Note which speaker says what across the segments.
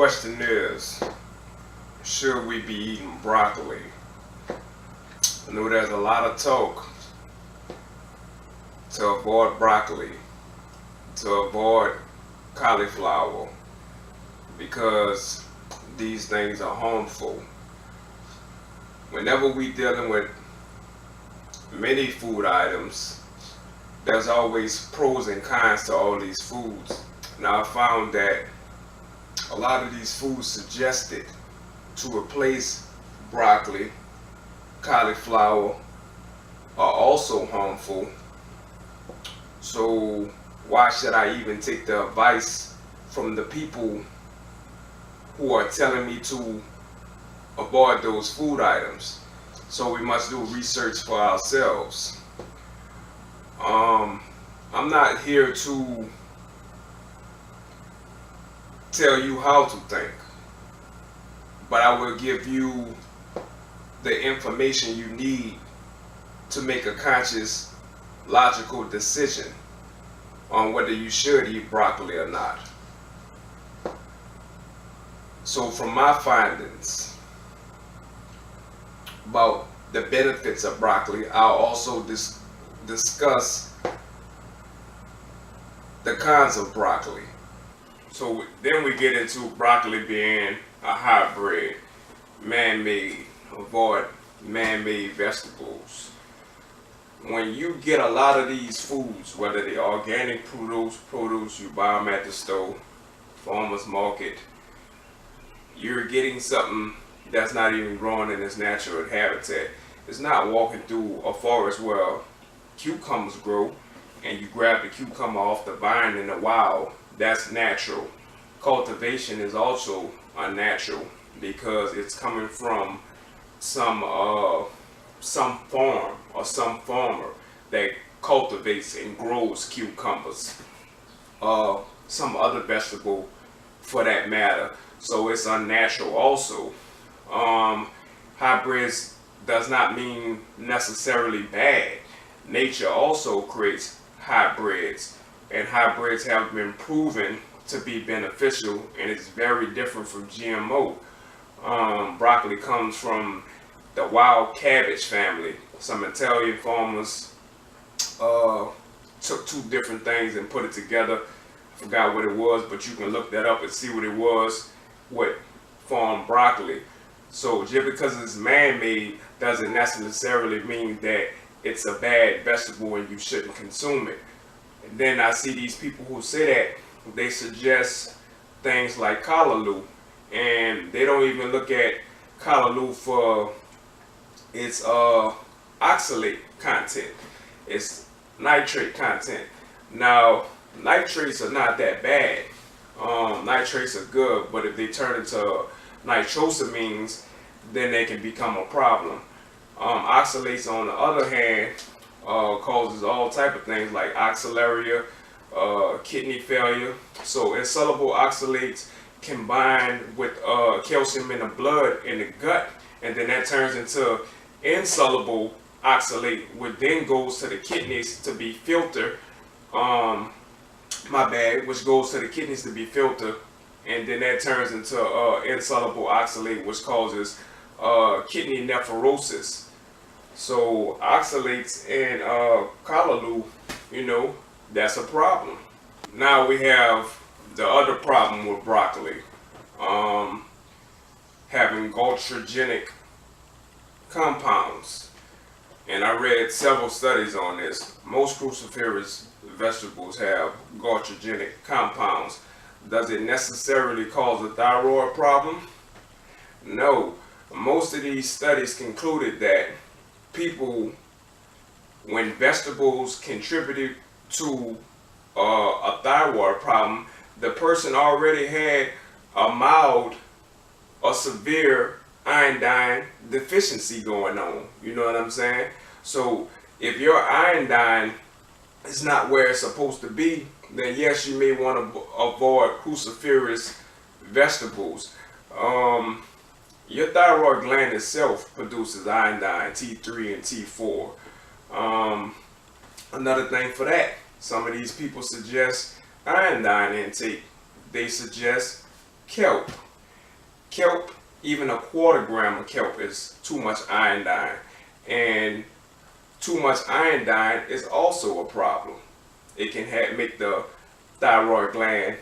Speaker 1: question is, should we be eating broccoli? I know there's a lot of talk to avoid broccoli, to avoid cauliflower, because these things are harmful. Whenever we dealing with many food items, there's always pros and cons to all these foods. Now I found that a lot of these foods suggested to replace broccoli, cauliflower are also harmful. So why should I even take the advice from the people who are telling me to avoid those food items? So we must do research for ourselves. I'm not here to tell you how to think, but I will give you the information you need to make a conscious, logical decision on whether you should eat broccoli or not. So from my findings about the benefits of broccoli, I'll also discuss the cons of broccoli. So then we get into broccoli being a hybrid, man-made, avoid man-made vegetables. When you get a lot of these foods, whether they're organic produce you buy them at the store, farmer's market, you're getting something that's not even growing in its natural habitat. It's not walking through a forest where cucumbers grow and you grab the cucumber off the vine in the wild. That's natural. Cultivation is also unnatural because it's coming from some farm or some farmer that cultivates and grows cucumbers, some other vegetable for that matter. So it's unnatural also. Hybrids does not mean necessarily bad. Nature also creates hybrids, and hybrids have been proven to be beneficial, and it's very different from GMO. Broccoli comes from the wild cabbage family. Some Italian farmers took two different things and put it together. I forgot what it was, but you can look that up and see what it was, what farmed broccoli. So just because it's man-made doesn't necessarily mean that it's a bad vegetable and you shouldn't consume it. And then I see these people who say that they suggest things like callaloo, and they don't even look at callaloo for its oxalate content, its nitrate content. Now nitrates are not that bad. Nitrates are good, but if they turn into nitrosamines, then they can become a problem. Oxalates, on the other hand, causes all type of things like oxalaria, kidney failure. So insoluble oxalates combine with calcium in the blood in the gut, and then that turns into insoluble oxalate, which then goes to the kidneys to be filtered. Which goes to the kidneys to be filtered, and then that turns into insoluble oxalate, which causes kidney nephrosis. So oxalates and callaloo, that's a problem. Now we have the other problem with broccoli, having goitrogenic compounds. And I read several studies on this. Most cruciferous vegetables have goitrogenic compounds. Does it necessarily cause a thyroid problem? No. Most of these studies concluded that people, when vegetables contributed to a thyroid problem, the person already had a mild or severe iodine deficiency going on. You know what I'm saying? So if your iodine is not where it's supposed to be, then yes, you may want to avoid cruciferous vegetables. Your thyroid gland itself produces iodine, T3 and T4. Another thing for that, some of these people suggest iodine intake. They suggest kelp. kelp, even a quarter gram of kelp is too much iodine. And too much iodine is also a problem. It can make the thyroid gland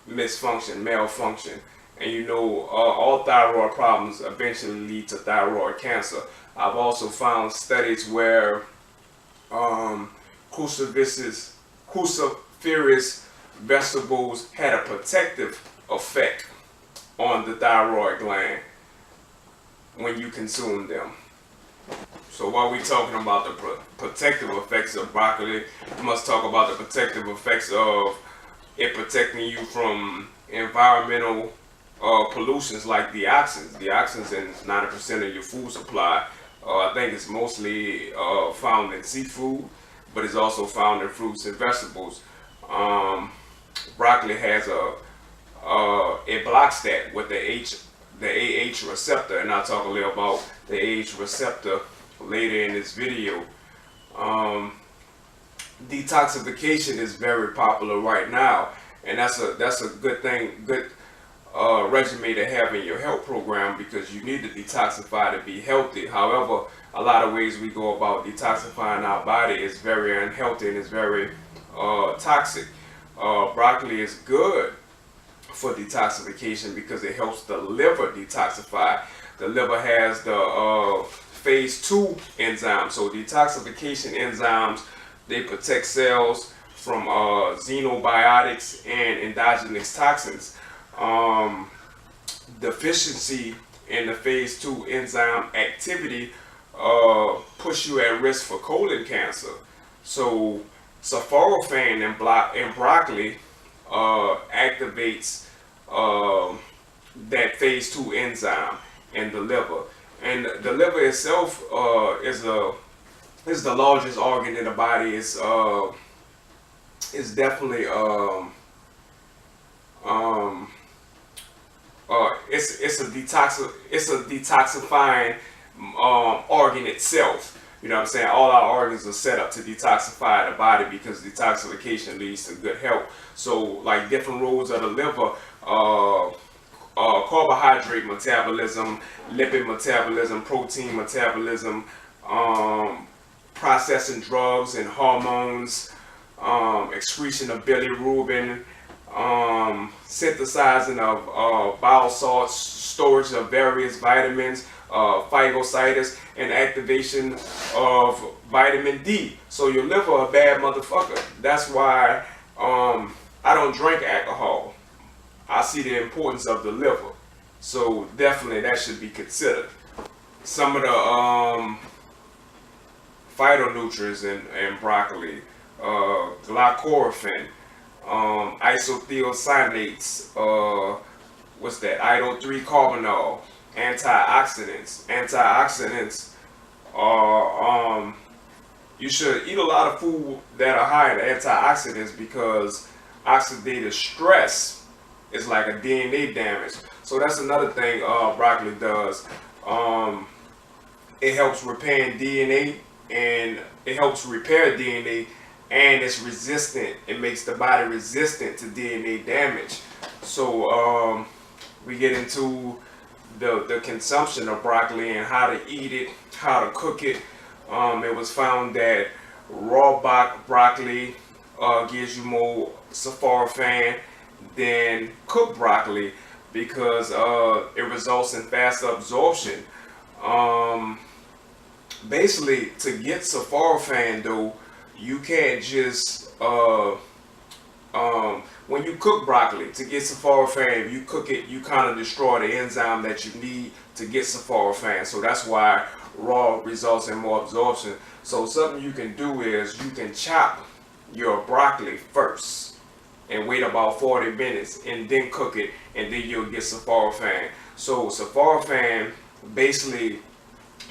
Speaker 1: malfunction. And you know, all thyroid problems eventually lead to thyroid cancer. I've also found studies where cruciferous vegetables had a protective effect on the thyroid gland when you consume them. So while we're talking about the protective effects of broccoli, we must talk about the protective effects of it protecting you from environmental pollutions like dioxins. Dioxins in 90% of your food supply. I think it's mostly found in seafood, but it's also found in fruits and vegetables. Broccoli has it blocks that with the AH receptor, and I'll talk a little about the AH receptor later in this video. Detoxification is very popular right now, and that's a good thing, good regimen to have in your health program, because you need to detoxify to be healthy. However, a lot of ways we go about detoxifying our body is very unhealthy and is very toxic. Broccoli is good for detoxification because it helps the liver detoxify. The liver has the phase 2 enzyme. So detoxification enzymes, they protect cells from xenobiotics and endogenous toxins. Deficiency in the phase 2 enzyme activity push you at risk for colon cancer. So sulforaphane in broccoli activates that phase 2 enzyme in the liver. And the liver itself is the largest organ in the body. It's definitely it's a detoxifying organ itself. You know what I'm saying? All our organs are set up to detoxify the body because detoxification leads to good health. So like different roles of the liver, carbohydrate metabolism, lipid metabolism, protein metabolism, processing drugs and hormones, excretion of bilirubin, synthesizing of bile salts, storage of various vitamins, phagocytus, and activation of vitamin D. So your liver a bad motherfucker. That's why I don't drink alcohol. I see the importance of the liver. So definitely that should be considered. Some of the phytonutrients in broccoli, glycophyrin, isothiocyanates, what's that? Io3 carbinol, antioxidants. Antioxidants are you should eat a lot of food that are high in antioxidants because oxidative stress is like a DNA damage. So that's another thing broccoli does. It helps repair DNA, and it helps repair DNA, and it's resistant. It makes the body resistant to DNA damage. So we get into the consumption of broccoli and how to eat it, how to cook it. It was found that raw broccoli gives you more sulforaphane than cooked broccoli because it results in faster absorption. Basically, to get sulforaphane though, you can't just when you cook broccoli, to get sulforaphane, you cook it, you kind of destroy the enzyme that you need to get sulforaphane. So that's why raw results in more absorption. So something you can do is you can chop your broccoli first and wait about 40 minutes and then cook it, and then you'll get sulforaphane. So sulforaphane basically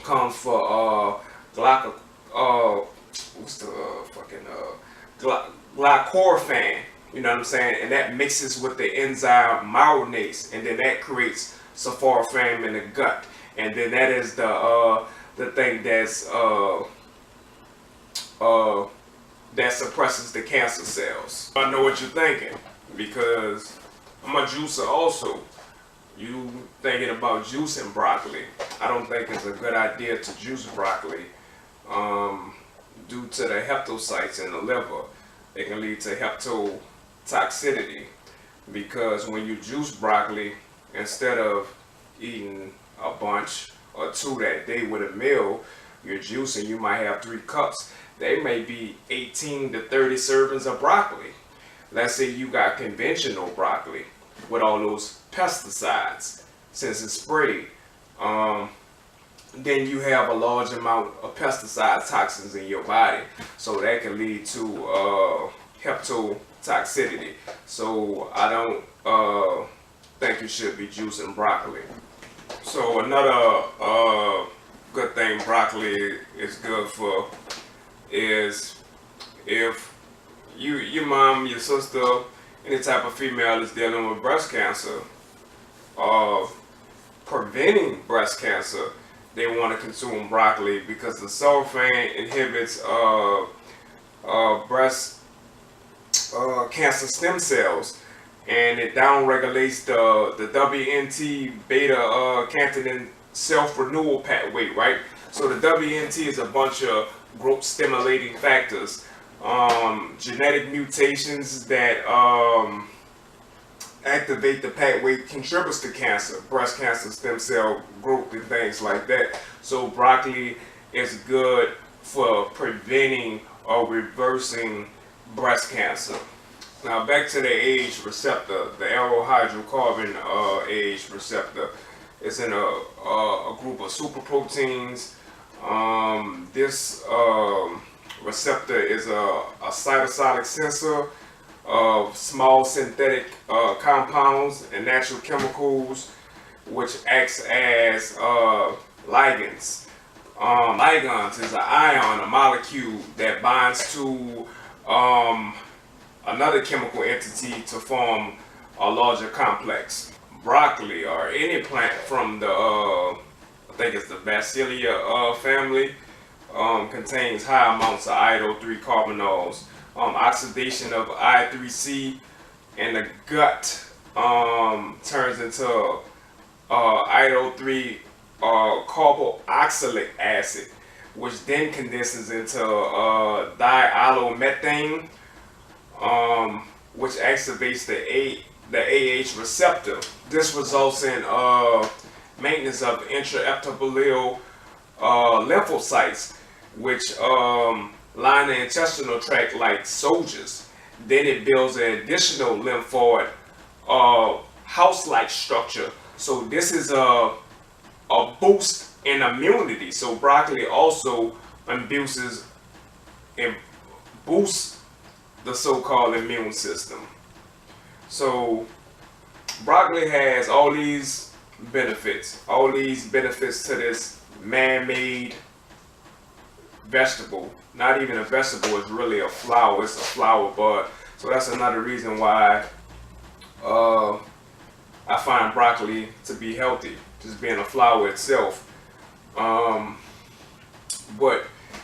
Speaker 1: comes for glycophyrin, you know what I'm saying, and that mixes with the enzyme myronase, and then that creates sulforaphane in the gut, and then that is the thing that's that suppresses the cancer cells. I know what you're thinking, because I'm a juicer also. you thinking about juicing broccoli, I don't think it's a good idea to juice broccoli due to the hepatocytes in the liver. It can lead to hepatotoxicity because when you juice broccoli, instead of eating a bunch or two that day with a meal, you're juicing, you might have 3 cups. They may be 18 to 30 servings of broccoli. Let's say you got conventional broccoli with all those pesticides, since it's sprayed. Then you have a large amount of pesticide toxins in your body. So that can lead to hepatotoxicity. So I don't think you should be juicing broccoli. So another good thing broccoli is good for is if your mom, your sister, any type of female is dealing with breast cancer, preventing breast cancer, they want to consume broccoli because the sulfame inhibits breast cancer stem cells, and it downregulates the WNT beta catenin self-renewal pathway, right? So the WNT is a bunch of growth stimulating factors, genetic mutations that activate the pathway contributes to cancer, breast cancer, stem cell growth, and things like that. So broccoli is good for preventing or reversing breast cancer. Now back to the AH receptor, the arohydrocarbon AH receptor. It's in a group of superproteins. This receptor is a cytosolic sensor of small synthetic compounds and natural chemicals, which acts as ligands. Ligands is an ion, a molecule that binds to another chemical entity to form a larger complex. Broccoli, or any plant from the I think it's the Basilia family, contains high amounts of iodo-3 carbanols. Oxidation of I3C in the gut turns into iodo-3 carboxylic acid, which then condenses into diallomethane, which activates the AH receptor. This results in maintenance of intraepithelial lymphocytes, which line the intestinal tract like soldiers. Then it builds an additional lymphoid house-like structure. So this is a boost in immunity. So broccoli also boosts the so-called immune system. So broccoli has all these benefits to this man-made vegetable. Not even a vegetable, it's really a flower. It's a flower bud. So that's another reason why I find broccoli to be healthy, just being a flower itself. But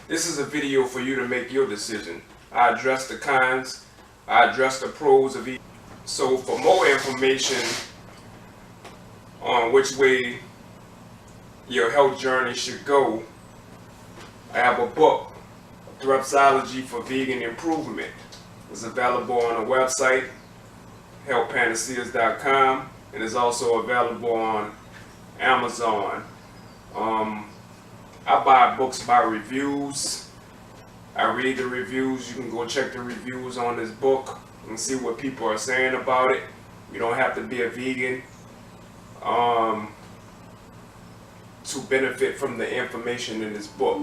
Speaker 1: this is a video for you to make your decision. I address the cons, I address the pros of each. So for more information on which way your health journey should go, I have a book, Threpsology for Vegan Improvement. It's available on the website, healthpanaceas.com, and is also available on Amazon. I buy books by reviews. I read the reviews. You can go check the reviews on this book and see what people are saying about it. You don't have to be a vegan to benefit from the information in this book.